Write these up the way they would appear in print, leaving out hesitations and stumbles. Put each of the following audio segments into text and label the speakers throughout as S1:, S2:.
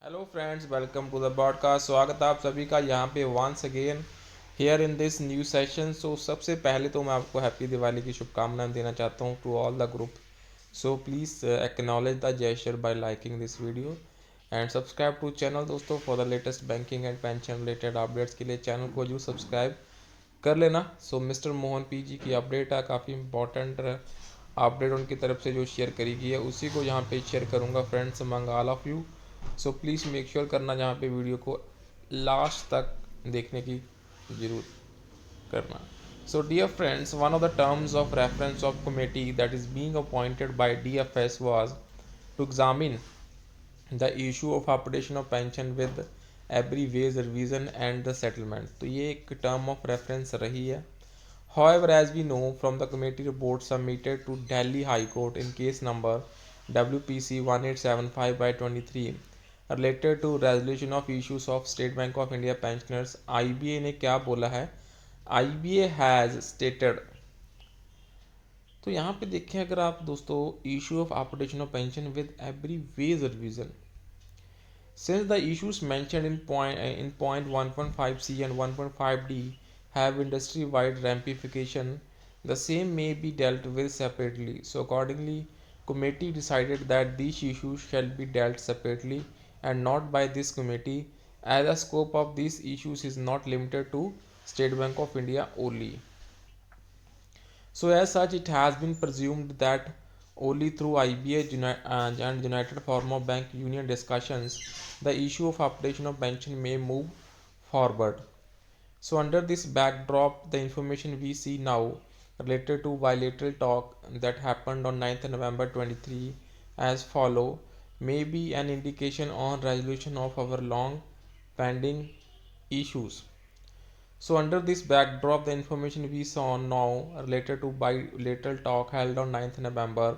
S1: Hello friends, welcome to the podcast. स्वागत है आप सभी का यहाँ पे once again here in this new session. So सबसे पहले तो मैं आपको हैप्पी दिवाली की शुभकामनाएं देना चाहता हूँ to all the group. So please acknowledge the gesture by liking this video and subscribe to channel दोस्तों for the latest banking and pension related updates के लिए चैनल को जरूर सब्सक्राइब कर लेना। So mister Mohan P G की update है, काफ़ी इंपॉर्टेंट अपडेट उनकी तरफ से जो शेयर करी गई है उसी को यहाँ पे शेयर करूँगा friends among all of you. So please make sure करना जहाँ पे वीडियो को लास्ट तक देखने की जरूर करना। So dear friends, one of the terms of reference of committee that is being appointed by DFS was to examine the issue of updation of pension with every wage revision and the settlement. तो ये एक term of reference रही है। However, as we know from the committee report submitted to Delhi High Court in case number WPC 1875 by 23 related to resolution of issues of State Bank of India pensioners, IBA ने क्या बोला है? IBA has stated। तो यहाँ पे देखें अगर आप दोस्तों, issue of updation of pension with every wage revision, since the issues mentioned in point 1.5c and 1.5d have industry-wide ramification, the same may be dealt with separately. So accordingly, committee decided that these issues shall be dealt separately and not by this committee, as the scope of these issues is not limited to State Bank of India only. So as such, it has been presumed that only through IBA and United Form of Bank Union discussions, the issue of updation of pension may move forward. So under this backdrop, the information we see now related to bilateral talk that happened on 9th November 23 as follow may be an indication on resolution of our long pending issues. So under this backdrop, the information we saw now related to bilateral talk held on 9th November.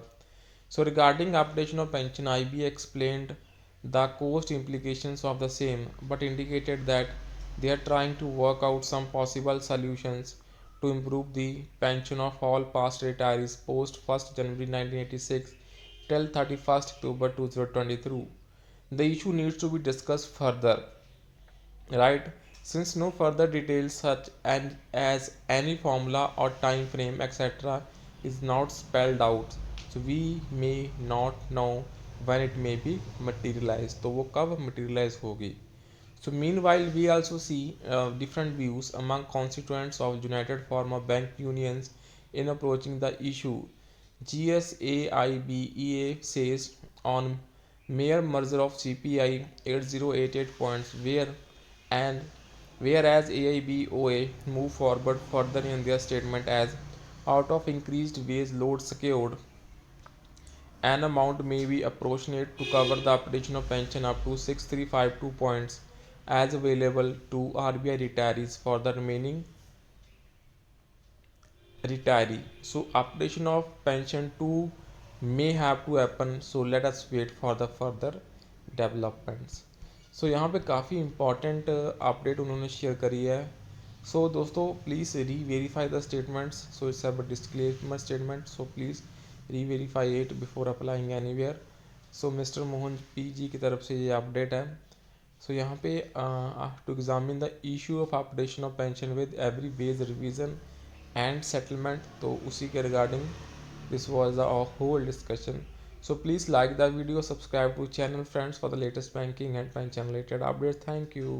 S1: So regarding updation of pension, IB explained the cost implications of the same, but indicated that they are trying to work out some possible solutions to improve the pension of all past retirees post 1st January 1986 till 31st October 2023. The issue needs to be discussed further, right? Since no further details such as any formula or time frame etc. is not spelled out, so we may not know when it may be materialized, तो वो कब materialize होगी. So meanwhile, we also see different views among constituents of United Form of Bank Unions in approaching the issue. GSAIBEA says on mere merger of CPI 8088 points and whereas AIBOA move forward further in their statement as out of increased wage load secured, an amount may be appropriate to cover the updation of pension up to 6352 points as available to RBI retirees for the remaining retiree. So updation of pension too may have to happen. So let us wait for the further developments. सो यहाँ पे काफ़ी important update उन्होंने share करी है. सो दोस्तों please reverify the statements. So it's a disclaimer statement, so please reverify it before applying anywhere. So mister Mohan P G की तरफ से ये अपडेट है. सो यहाँ पे to examine the issue of updation of pension with every wage revision and settlement, तो उसी के regarding this was a whole discussion. So please like the video, subscribe to channel friends for the latest banking and pension related updates. Thank you.